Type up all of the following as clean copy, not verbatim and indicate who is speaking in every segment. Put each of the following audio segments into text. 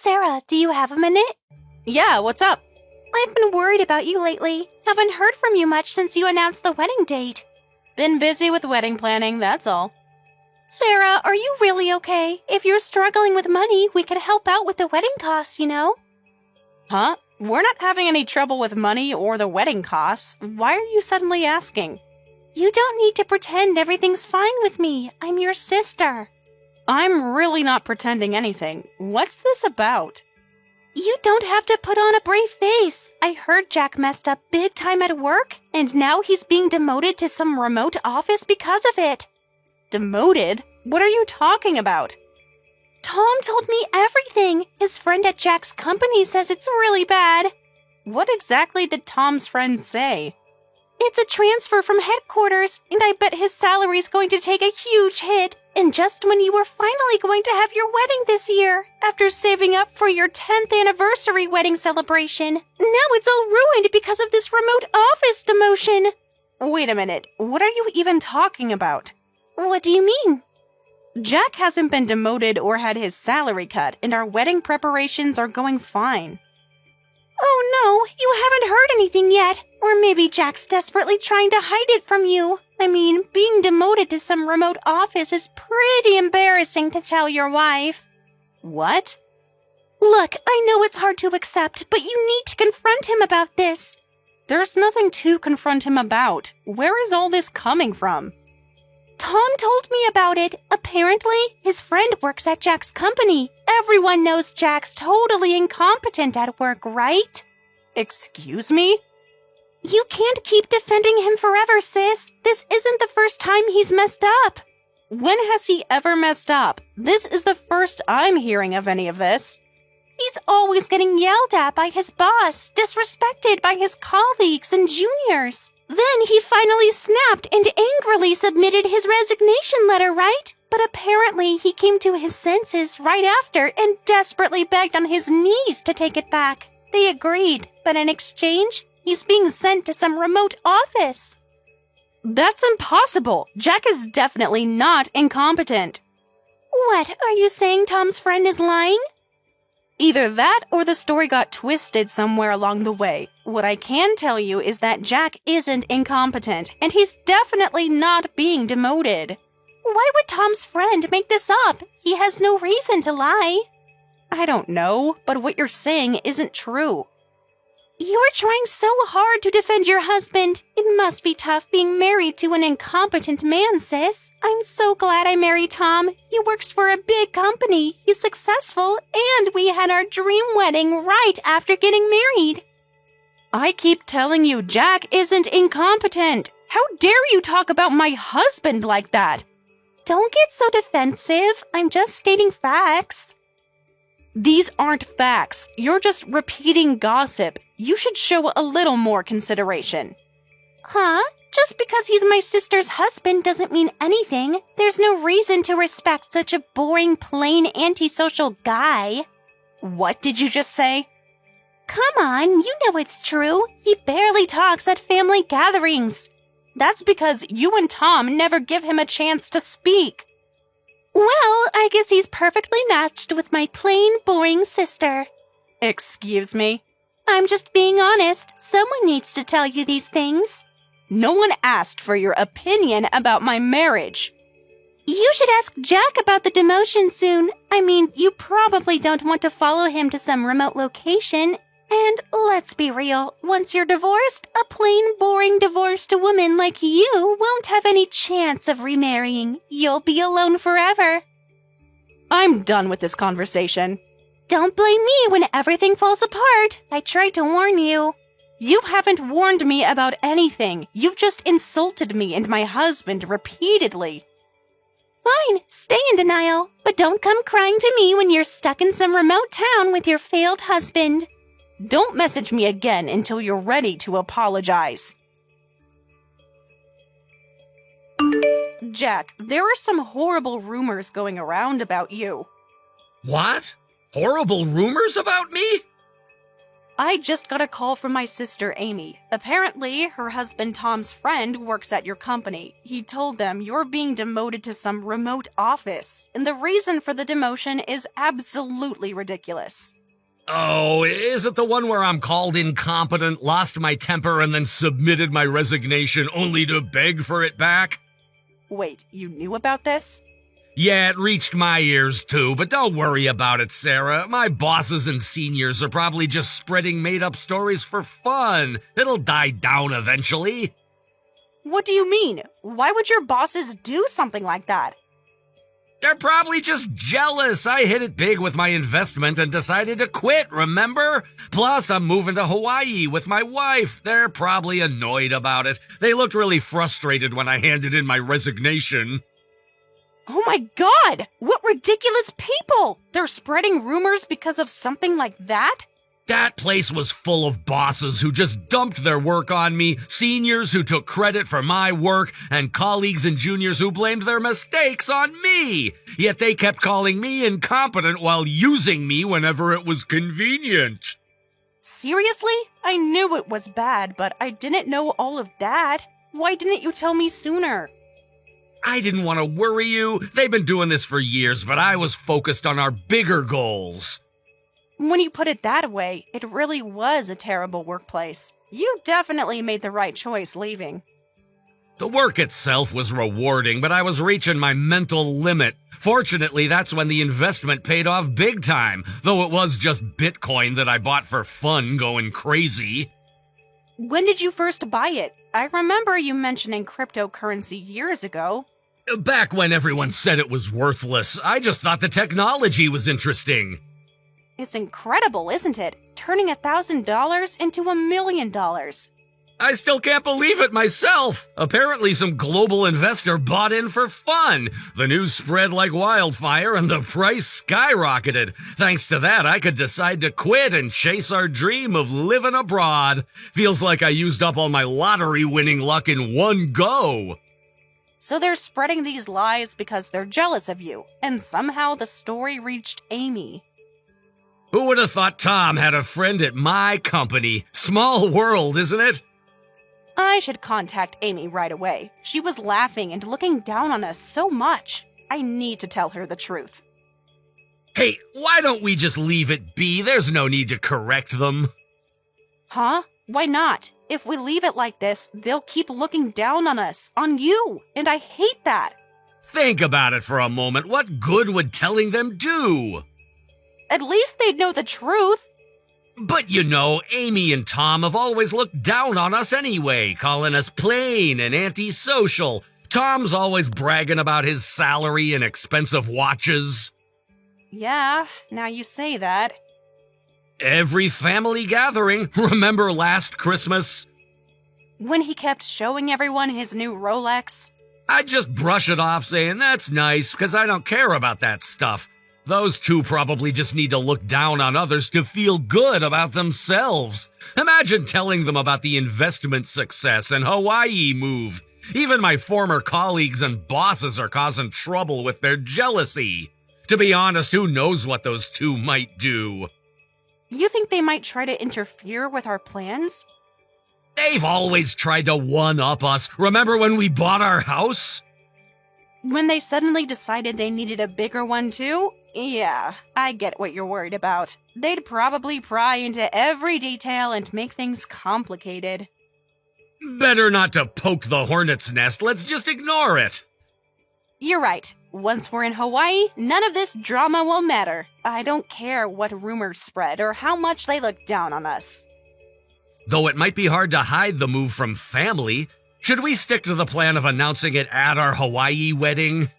Speaker 1: Sarah, do you have a minute?
Speaker 2: Yeah, what's up?
Speaker 1: I've been worried about you lately. Haven't heard from you much since you announced the wedding date.
Speaker 2: Been busy with wedding planning, that's all.
Speaker 1: Sarah, are you really okay? If you're struggling with money, we could help out with the wedding costs, you know?
Speaker 2: Huh? We're not having any trouble with money or the wedding costs. Why are you suddenly asking?
Speaker 1: You don't need to pretend everything's fine with me. I'm your sister.
Speaker 2: I'm really not pretending anything. What's this about?
Speaker 1: You don't have to put on a brave face. I heard Jack messed up big time at work, and now he's being demoted to some remote office because of it.
Speaker 2: Demoted? What are you talking about?
Speaker 1: Tom told me everything. His friend at Jack's company says it's really bad.
Speaker 2: What exactly did Tom's friend say?
Speaker 1: It's a transfer from headquarters, and I bet his salary's going to take a huge hit. And just when you were finally going to have your wedding this year, after saving up for your 10th anniversary wedding celebration, now it's all ruined because of this remote office demotion.
Speaker 2: Wait a minute, what are you even talking about?
Speaker 1: What do you mean?
Speaker 2: Jack hasn't been demoted or had his salary cut, and our wedding preparations are going fine.
Speaker 1: Oh no, you haven't heard anything yet. Or maybe Jack's desperately trying to hide it from you. I mean, being demoted to some remote office is pretty embarrassing to tell your wife.
Speaker 2: What?
Speaker 1: Look, I know it's hard to accept, but you need to confront him about this.
Speaker 2: There's nothing to confront him about. Where is all this coming from?
Speaker 1: Tom told me about it. Apparently, his friend works at Jack's company. Everyone knows Jack's totally incompetent at work, right?
Speaker 2: Excuse me?
Speaker 1: You can't keep defending him forever, sis. This isn't the first time he's messed up.
Speaker 2: When has he ever messed up? This is the first I'm hearing of any of this.
Speaker 1: He's always getting yelled at by his boss, disrespected by his colleagues and juniors. Then he finally snapped and angrily submitted his resignation letter, right? But apparently he came to his senses right after and desperately begged on his knees to take it back. They agreed, but in exchange, he's being sent to some remote office.
Speaker 2: That's impossible. Jack is definitely not incompetent.
Speaker 1: What, are you saying Tom's friend is lying?
Speaker 2: Either that or the story got twisted somewhere along the way. What I can tell you is that Jack isn't incompetent, and he's definitely not being demoted.
Speaker 1: Why would Tom's friend make this up? He has no reason to lie.
Speaker 2: I don't know, but what you're saying isn't true.
Speaker 1: You are trying so hard to defend your husband. It must be tough being married to an incompetent man, sis. I'm so glad I married Tom. He works for a big company. He's successful, and we had our dream wedding right after getting married.
Speaker 2: I keep telling you Jack isn't incompetent. How dare you talk about my husband like that?
Speaker 1: Don't get so defensive. I'm just stating facts.
Speaker 2: These aren't facts. You're just repeating gossip. You should show a little more consideration.
Speaker 1: Huh? Just because he's my sister's husband doesn't mean anything. There's no reason to respect such a boring, plain, antisocial guy.
Speaker 2: What did you just say?
Speaker 1: Come on, you know it's true. He barely talks at family gatherings.
Speaker 2: That's because you and Tom never give him a chance to speak.
Speaker 1: Well, I guess he's perfectly matched with my plain, boring sister.
Speaker 2: Excuse me?
Speaker 1: I'm just being honest. Someone needs to tell you these things.
Speaker 2: No one asked for your opinion about my marriage.
Speaker 1: You should ask Jack about the demotion soon. I mean, you probably don't want to follow him to some remote location. And let's be real, once you're divorced, a plain, boring divorced woman like you won't have any chance of remarrying. You'll be alone forever.
Speaker 2: I'm done with this conversation.
Speaker 1: Don't blame me when everything falls apart. I tried to warn you.
Speaker 2: You haven't warned me about anything. You've just insulted me and my husband repeatedly.
Speaker 1: Fine, stay in denial, but don't come crying to me when you're stuck in some remote town with your failed husband.
Speaker 2: Don't message me again until you're ready to apologize. Jack, there are some horrible rumors going around about you.
Speaker 3: What? Horrible rumors about me?
Speaker 2: I just got a call from my sister Amy. Apparently, her husband Tom's friend works at your company. He told them you're being demoted to some remote office, and the reason for the demotion is absolutely ridiculous.
Speaker 3: Oh, is it the one where I'm called incompetent, lost my temper, and then submitted my resignation only to beg for it back?
Speaker 2: Wait, you knew about this?
Speaker 3: Yeah, it reached my ears too, but don't worry about it, Sarah. My bosses and seniors are probably just spreading made-up stories for fun. It'll die down eventually.
Speaker 2: What do you mean? Why would your bosses do something like that?
Speaker 3: They're probably just jealous. I hit it big with my investment and decided to quit, remember? Plus, I'm moving to Hawaii with my wife. They're probably annoyed about it. They looked really frustrated when I handed in my resignation.
Speaker 2: Oh my god! What ridiculous people! They're spreading rumors because of something like that?
Speaker 3: That place was full of bosses who just dumped their work on me, seniors who took credit for my work, and colleagues and juniors who blamed their mistakes on me. Yet they kept calling me incompetent while using me whenever it was convenient.
Speaker 2: Seriously? I knew it was bad, but I didn't know all of that. Why didn't you tell me sooner?
Speaker 3: I didn't want to worry you. They've been doing this for years, but I was focused on our bigger goals.
Speaker 2: When you put it that way, it really was a terrible workplace. You definitely made the right choice leaving.
Speaker 3: The work itself was rewarding, but I was reaching my mental limit. Fortunately, that's when the investment paid off big time, though it was just Bitcoin that I bought for fun going crazy.
Speaker 2: When did you first buy it? I remember you mentioning cryptocurrency years ago.
Speaker 3: Back when everyone said it was worthless, I just thought the technology was interesting.
Speaker 2: It's incredible, isn't it? Turning $1,000 into $1 million.
Speaker 3: I still can't believe it myself. Apparently some global investor bought in for fun. The news spread like wildfire and the price skyrocketed. Thanks to that, I could decide to quit and chase our dream of living abroad. Feels like I used up all my lottery winning luck in one go.
Speaker 2: So they're spreading these lies because they're jealous of you, and somehow the story reached Amy.
Speaker 3: Who would have thought Tom had a friend at my company? Small world, isn't it?
Speaker 2: I should contact Amy right away. She was laughing and looking down on us so much. I need to tell her the truth.
Speaker 3: Hey, why don't we just leave it be? There's no need to correct them.
Speaker 2: Huh? Why not? If we leave it like this, they'll keep looking down on us, on you, and I hate that.
Speaker 3: Think about it for a moment. What good would telling them do?
Speaker 2: At least they'd know the truth.
Speaker 3: But you know, Amy and Tom have always looked down on us anyway, calling us plain and antisocial. Tom's always bragging about his salary and expensive watches.
Speaker 2: Yeah, now you say that.
Speaker 3: Every family gathering. Remember last Christmas?
Speaker 2: When he kept showing everyone his new Rolex.
Speaker 3: I'd just brush it off saying, that's nice, because I don't care about that stuff. Those two probably just need to look down on others to feel good about themselves. Imagine telling them about the investment success and Hawaii move. Even my former colleagues and bosses are causing trouble with their jealousy. To be honest, who knows what those two might do?
Speaker 2: You think they might try to interfere with our plans?
Speaker 3: They've always tried to one-up us. Remember when we bought our house?
Speaker 2: When they suddenly decided they needed a bigger one too? Yeah, I get what you're worried about. They'd probably pry into every detail and make things complicated.
Speaker 3: Better not to poke the hornet's nest. Let's just ignore it.
Speaker 2: You're right. Once we're in Hawaii, none of this drama will matter. I don't care what rumors spread or how much they look down on us.
Speaker 3: Though it might be hard to hide the move from family, should we stick to the plan of announcing it at our Hawaii wedding?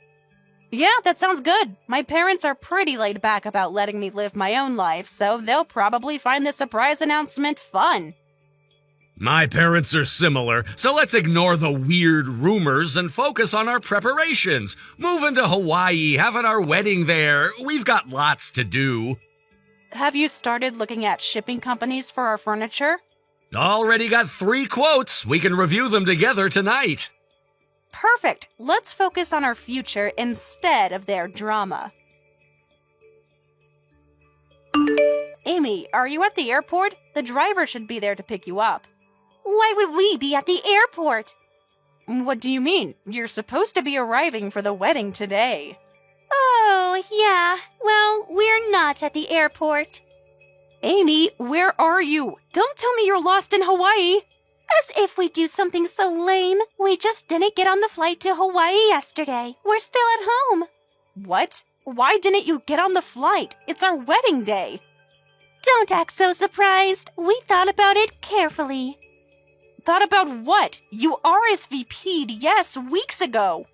Speaker 2: Yeah, that sounds good. My parents are pretty laid back about letting me live my own life, so they'll probably find the surprise announcement fun.
Speaker 3: My parents are similar, so let's ignore the weird rumors and focus on our preparations. Moving to Hawaii, having our wedding there, we've got lots to do.
Speaker 2: Have you started looking at shipping companies for our furniture?
Speaker 3: Already got 3 quotes. We can review them together tonight.
Speaker 2: Perfect. Let's focus on our future instead of their drama. Amy, Amy, are you at the airport? The driver should be there to pick you up.
Speaker 1: Why would we be at the airport?
Speaker 2: What do you mean? You're supposed to be arriving for the wedding today.
Speaker 1: Oh, yeah. Well, we're not at the airport.
Speaker 2: Amy, where are you? Don't tell me you're lost in Hawaii.
Speaker 1: As if we do something so lame. We just didn't get on the flight to Hawaii yesterday. We're still at home.
Speaker 2: What? Why didn't you get on the flight? It's our wedding day.
Speaker 1: Don't act so surprised. We thought about it carefully.
Speaker 2: Thought about what? You RSVP'd, yes, weeks ago.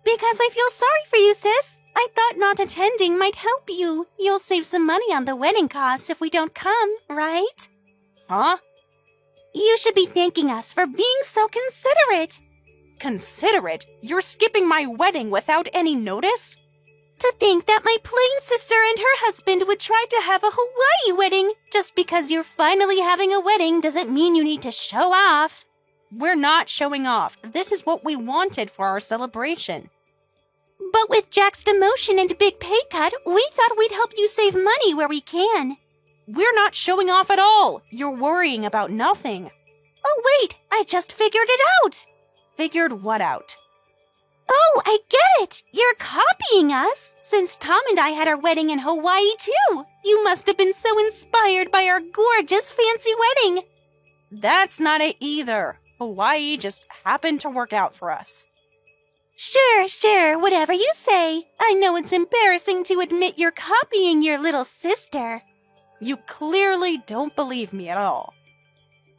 Speaker 1: Because I feel sorry for you, sis. I thought not attending might help you. You'll save some money on the wedding costs if we don't come, right?
Speaker 2: Huh?
Speaker 1: You should be thanking us for being so considerate.
Speaker 2: Considerate? You're skipping my wedding without any notice?
Speaker 1: To think that my plain sister and her husband would try to have a Hawaii wedding. Just because you're finally having a wedding doesn't mean you need to show off.
Speaker 2: We're not showing off. This is what we wanted for our celebration.
Speaker 1: But with Jack's demotion and big pay cut, we thought we'd help you save money where we can.
Speaker 2: We're not showing off at all. You're worrying about nothing.
Speaker 1: Oh, wait, I just figured it out.
Speaker 2: Figured what out?
Speaker 1: Oh, I get it. You're copying us. Since Tom and I had our wedding in Hawaii, too. You must have been so inspired by our gorgeous fancy wedding.
Speaker 2: That's not it either. Hawaii just happened to work out for us.
Speaker 1: Sure, whatever you say. I know it's embarrassing to admit you're copying your little sister.
Speaker 2: You clearly don't believe me at all.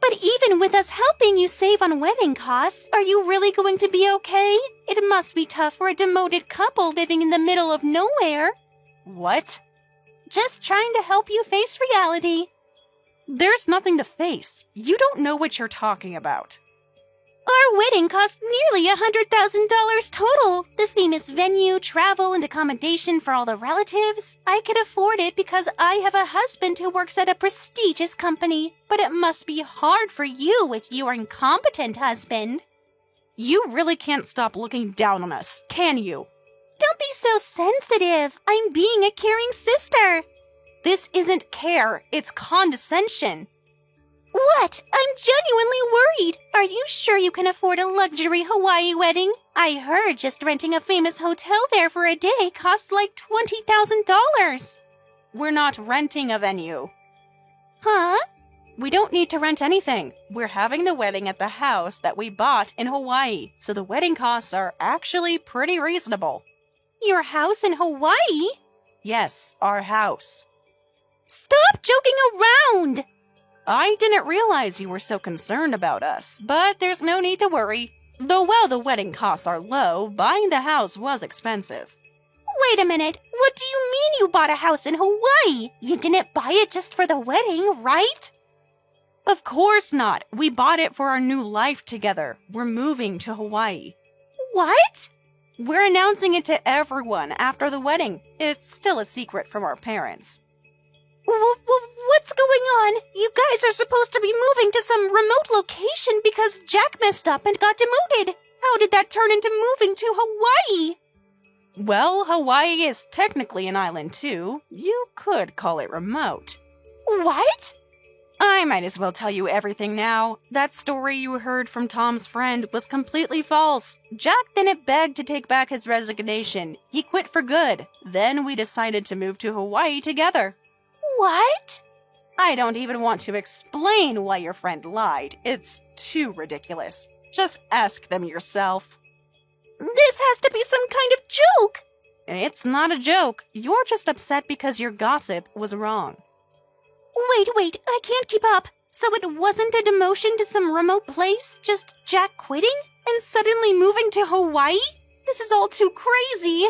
Speaker 1: But even with us helping you save on wedding costs, are you really going to be okay? It must be tough for a demoted couple living in the middle of nowhere.
Speaker 2: What?
Speaker 1: Just trying to help you face reality.
Speaker 2: There's nothing to face. You don't know what you're talking about.
Speaker 1: Our wedding cost nearly $100,000 total. The famous venue, travel, and accommodation for all the relatives. I could afford it because I have a husband who works at a prestigious company. But it must be hard for you with your incompetent husband.
Speaker 2: You really can't stop looking down on us, can you?
Speaker 1: Don't be so sensitive. I'm being a caring sister.
Speaker 2: This isn't care, it's condescension.
Speaker 1: What? I'm genuinely worried. Are you sure you can afford a luxury Hawaii wedding? I heard just renting a famous hotel there for a day cost like $20,000.
Speaker 2: We're not renting a venue.
Speaker 1: Huh?
Speaker 2: We don't need to rent anything. We're having the wedding at the house that we bought in Hawaii, so the wedding costs are actually pretty reasonable.
Speaker 1: Your house in Hawaii?
Speaker 2: Yes, our house.
Speaker 1: Stop joking around!
Speaker 2: I didn't realize you were so concerned about us, but there's no need to worry. Though while the wedding costs are low, buying the house was expensive.
Speaker 1: Wait a minute. What do you mean you bought a house in Hawaii? You didn't buy it just for the wedding, right?
Speaker 2: Of course not. We bought it for our new life together. We're moving to Hawaii.
Speaker 1: What?
Speaker 2: We're announcing it to everyone after the wedding. It's still a secret from our parents.
Speaker 1: What's going on? You guys are supposed to be moving to some remote location because Jack messed up and got demoted. How did that turn into moving to Hawaii?
Speaker 2: Well, Hawaii is technically an island too. You could call it remote.
Speaker 1: What?
Speaker 2: I might as well tell you everything now. That story you heard from Tom's friend was completely false. Jack didn't beg to take back his resignation. He quit for good. Then we decided to move to Hawaii together.
Speaker 1: What?
Speaker 2: I don't even want to explain why your friend lied. It's too ridiculous. Just ask them yourself.
Speaker 1: This has to be some kind of joke.
Speaker 2: It's not a joke. You're just upset because your gossip was wrong.
Speaker 1: Wait, I can't keep up. So it wasn't a demotion to some remote place, just Jack quitting and suddenly moving to Hawaii? This is all too crazy.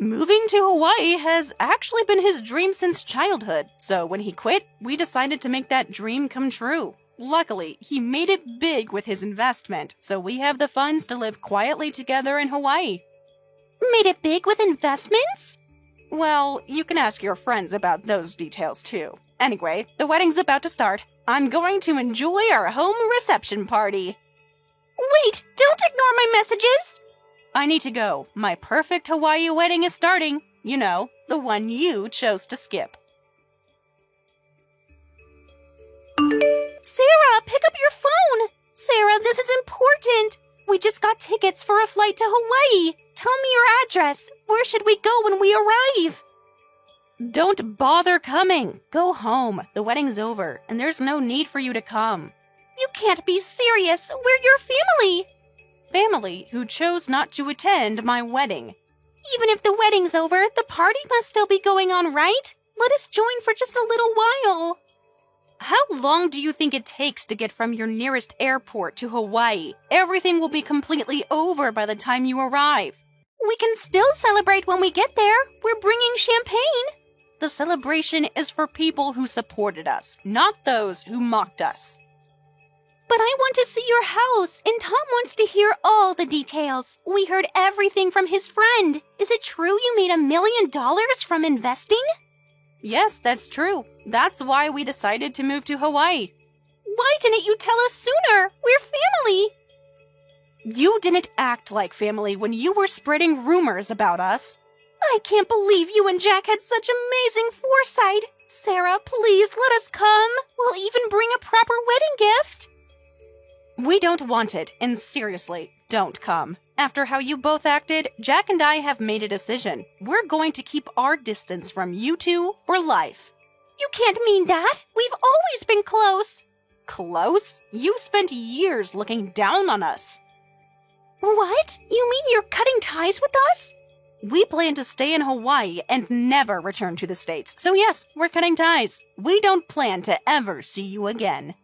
Speaker 2: Moving to Hawaii has actually been his dream since childhood, so when he quit, we decided to make that dream come true. Luckily, he made it big with his investment, so we have the funds to live quietly together in Hawaii.
Speaker 1: Made it big with investments?
Speaker 2: Well, you can ask your friends about those details too. Anyway, the wedding's about to start. I'm going to enjoy our home reception party.
Speaker 1: Wait, don't ignore my messages!
Speaker 2: I need to go. My perfect Hawaii wedding is starting. You know, the one you chose to skip.
Speaker 1: Sarah, pick up your phone! Sarah, this is important! We just got tickets for a flight to Hawaii! Tell me your address! Where should we go when we arrive?
Speaker 2: Don't bother coming. Go home. The wedding's over, and there's no need for you to come.
Speaker 1: You can't be serious! We're your family!
Speaker 2: Family who chose not to attend my wedding.
Speaker 1: Even if the wedding's over, the party must still be going on, right? Let us join for just a little while.
Speaker 2: How long do you think it takes to get from your nearest airport to Hawaii? Everything will be completely over by the time you arrive.
Speaker 1: We can still celebrate when we get there. We're bringing champagne.
Speaker 2: The celebration is for people who supported us, not those who mocked us.
Speaker 1: But I want to see your house, and Tom wants to hear all the details. We heard everything from his friend. Is it true you made $1 million from investing?
Speaker 2: Yes, that's true. That's why we decided to move to Hawaii.
Speaker 1: Why didn't you tell us sooner? We're family.
Speaker 2: You didn't act like family when you were spreading rumors about us.
Speaker 1: I can't believe you and Jack had such amazing foresight. Sarah, please let us come. We'll even bring a proper wedding gift.
Speaker 2: We don't want it, and seriously, don't come. After how you both acted, Jack and I have made a decision. We're going to keep our distance from you two for life.
Speaker 1: You can't mean that. We've always been close.
Speaker 2: Close? You spent years looking down on us.
Speaker 1: What? You mean you're cutting ties with us?
Speaker 2: We plan to stay in Hawaii and never return to the States. So yes, we're cutting ties. We don't plan to ever see you again.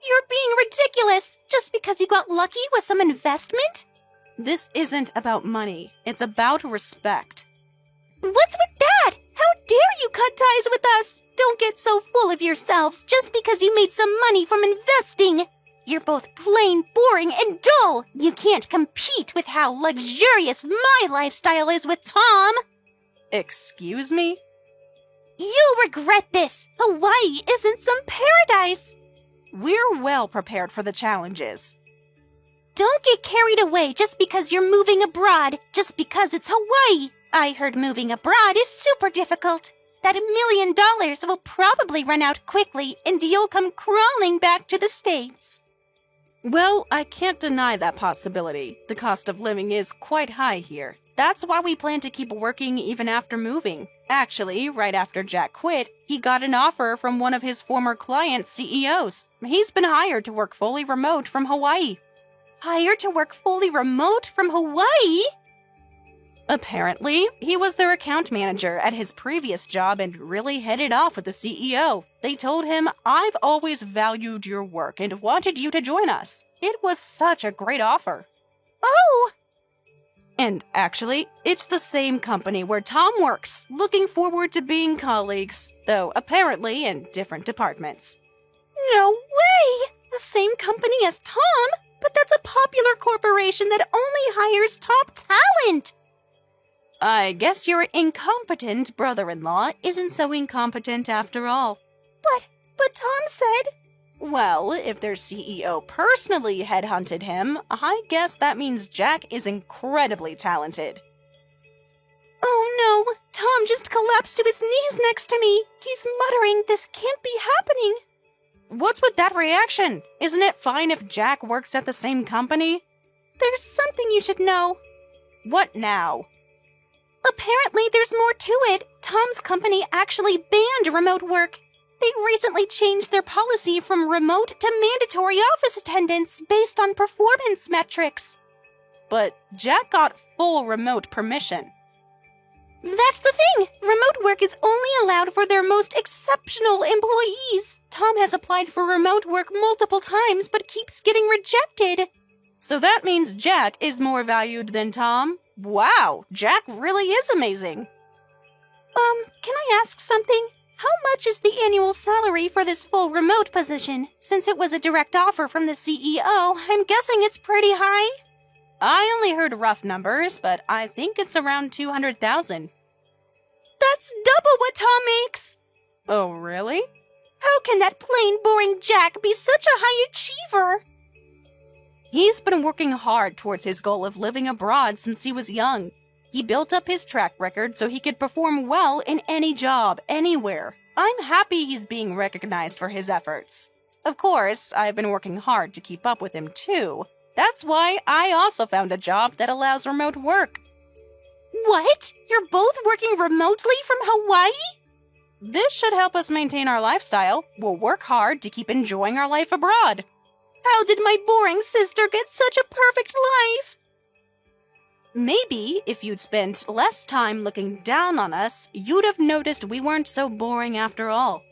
Speaker 1: You're being ridiculous just because you got lucky with some investment?
Speaker 2: This isn't about money. It's about respect.
Speaker 1: What's with that? How dare you cut ties with us? Don't get so full of yourselves just because you made some money from investing. You're both plain boring and dull. You can't compete with how luxurious my lifestyle is with Tom.
Speaker 2: Excuse me?
Speaker 1: You'll regret this. Hawaii isn't some paradise.
Speaker 2: We're well prepared for the challenges.
Speaker 1: Don't get carried away just because you're moving abroad, just because it's Hawaii. I heard moving abroad is super difficult. That $1 million will probably run out quickly and you'll come crawling back to the States.
Speaker 2: Well, I can't deny that possibility. The cost of living is quite high here. That's why we plan to keep working even after moving. Actually, right after Jack quit, he got an offer from one of his former clients' CEOs. He's been hired to work fully remote from Hawaii.
Speaker 1: Hired to work fully remote from Hawaii?
Speaker 2: Apparently, he was their account manager at his previous job and really hit it off with the CEO. They told him, "I've always valued your work and wanted you to join us." It was such a great offer.
Speaker 1: Oh!
Speaker 2: And actually, it's the same company where Tom works, looking forward to being colleagues, though apparently in different departments.
Speaker 1: No way! The same company as Tom? But that's a popular corporation that only hires top talent!
Speaker 2: I guess your incompetent brother-in-law isn't so incompetent after all.
Speaker 1: But Tom said...
Speaker 2: Well, if their CEO personally headhunted him, I guess that means Jack is incredibly talented.
Speaker 1: Oh no, Tom just collapsed to his knees next to me. He's muttering, "This can't be happening."
Speaker 2: What's with that reaction? Isn't it fine if Jack works at the same company?
Speaker 1: There's something you should know.
Speaker 2: What now?
Speaker 1: Apparently there's more to it. Tom's company actually banned remote work. They recently changed their policy from remote to mandatory office attendance based on performance metrics.
Speaker 2: But Jack got full remote permission.
Speaker 1: That's the thing! Remote work is only allowed for their most exceptional employees. Tom has applied for remote work multiple times but keeps getting rejected.
Speaker 2: So that means Jack is more valued than Tom? Wow, Jack really is amazing.
Speaker 1: Can I ask something? How much is the annual salary for this full remote position? Since it was a direct offer from the CEO, I'm guessing it's pretty high.
Speaker 2: I only heard rough numbers, but I think it's around $200,000.
Speaker 1: That's double what Tom makes!
Speaker 2: Oh, really?
Speaker 1: How can that plain, boring Jack be such a high achiever?
Speaker 2: He's been working hard towards his goal of living abroad since he was young. He built up his track record so he could perform well in any job, anywhere. I'm happy he's being recognized for his efforts. Of course, I've been working hard to keep up with him too. That's why I also found a job that allows remote work.
Speaker 1: What? You're both working remotely from Hawaii?
Speaker 2: This should help us maintain our lifestyle. We'll work hard to keep enjoying our life abroad.
Speaker 1: How did my boring sister get such a perfect life?
Speaker 2: Maybe if you'd spent less time looking down on us, you'd have noticed we weren't so boring after all.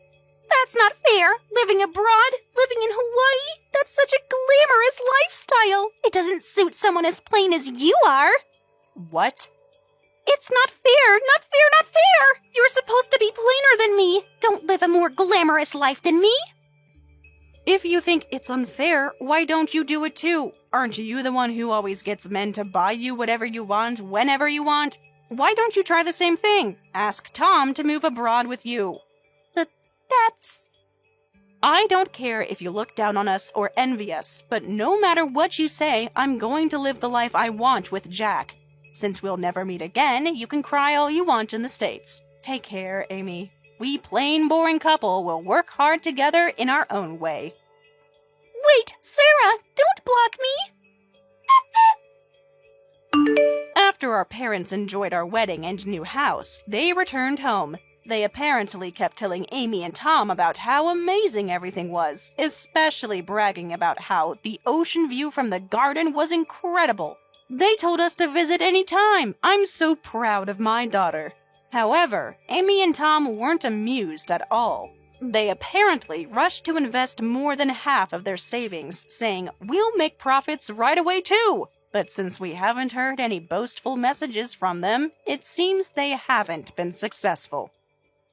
Speaker 1: That's not fair. Living abroad, living in Hawaii, that's such a glamorous lifestyle. It doesn't suit someone as plain as you are.
Speaker 2: What?
Speaker 1: It's not fair, not fair, not fair. You're supposed to be plainer than me. Don't live a more glamorous life than me.
Speaker 2: If you think it's unfair, why don't you do it too? Aren't you the one who always gets men to buy you whatever you want, whenever you want? Why don't you try the same thing? Ask Tom to move abroad with you.
Speaker 1: That's...
Speaker 2: I don't care if you look down on us or envy us, but no matter what you say, I'm going to live the life I want with Jack. Since we'll never meet again, you can cry all you want in the States. Take care, Amy. We plain boring couple will work hard together in our own way.
Speaker 1: Wait, Sarah, don't block me!
Speaker 2: After our parents enjoyed our wedding and new house, they returned home. They apparently kept telling Amy and Tom about how amazing everything was, especially bragging about how the ocean view from the garden was incredible. They told us to visit any time. I'm so proud of my daughter. However, Amy and Tom weren't amused at all. They apparently rushed to invest more than half of their savings, saying, "We'll make profits right away too." But since we haven't heard any boastful messages from them, it seems they haven't been successful.